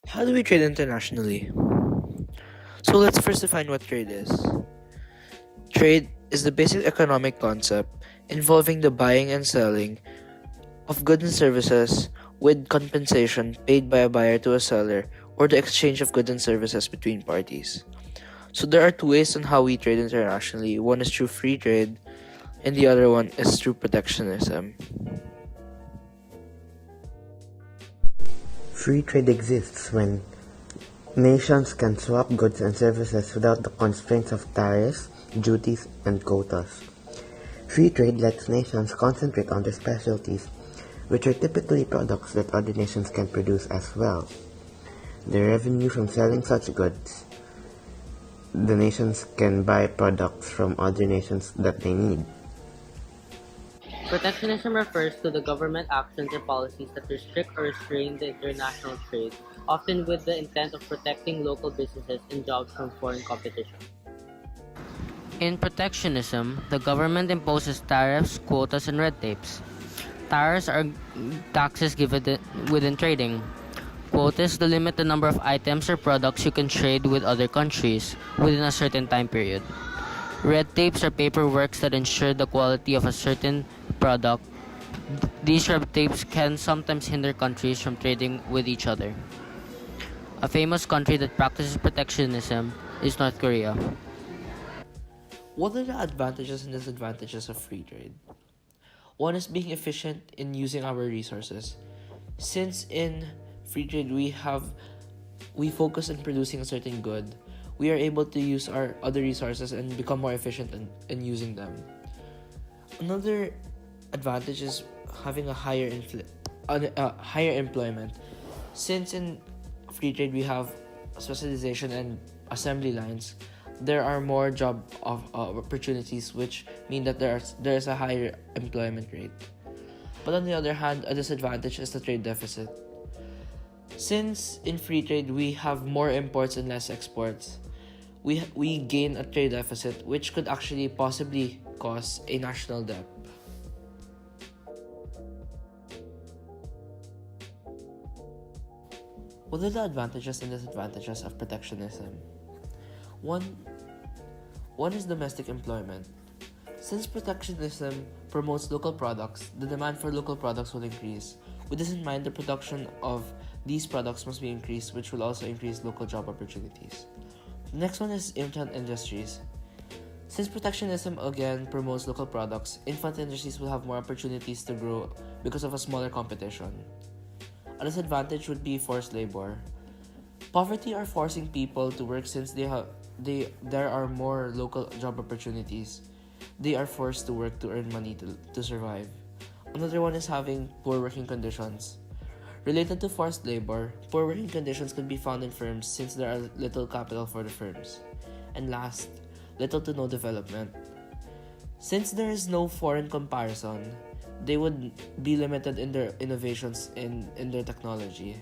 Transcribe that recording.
How do we trade internationally? So let's first define what trade is. Trade is the basic economic concept involving the buying and selling of goods and services with compensation paid by a buyer to a seller or the exchange of goods and services between parties. So there are two ways on how we trade internationally. One is through free trade and the other one is through protectionism. Free trade exists when nations can swap goods and services without the constraints of tariffs, duties, and quotas. Free trade lets nations concentrate on their specialties, which are typically products that other nations can produce as well. The revenue from selling such goods, the nations can buy products from other nations that they need. Protectionism refers to the government actions or policies that restrict or restrain the international trade, often with the intent of protecting local businesses and jobs from foreign competition. In protectionism, the government imposes tariffs, quotas, and red tapes. Tariffs are taxes given within trading. Quotas limit the number of items or products you can trade with other countries within a certain time period. Red tapes are paperwork that ensure the quality of a certain product. These red tapes can sometimes hinder countries from trading with each other. A famous country that practices protectionism is North Korea. What are the advantages and disadvantages of free trade? One is being efficient in using our resources. Since in free trade we focus on producing a certain good, we are able to use our other resources and become more efficient in using them. Another advantage is having a higher employment. Since in free trade we have specialization and assembly lines, there are more job opportunities, which mean that there's a higher employment rate. But on the other hand, a disadvantage is the trade deficit. Since in free trade we have more imports and less exports, we gain a trade deficit, which could actually possibly cause a national debt. What are the advantages and disadvantages of protectionism? One One is domestic employment. Since protectionism promotes local products, the demand for local products will increase. With this in mind, the production of these products must be increased, which will also increase local job opportunities. The next one is infant industries. Since protectionism again promotes local products, infant industries will have more opportunities to grow because of a smaller competition. A disadvantage would be forced labor. Poverty are forcing people to work since there are more local job opportunities. They are forced to work to earn money to survive. Another one is having poor working conditions. Related to forced labor, poor working conditions can be found in firms since there are little capital for the firms. And last, little to no development. Since there is no foreign comparison, they would be limited in their innovations in their technology.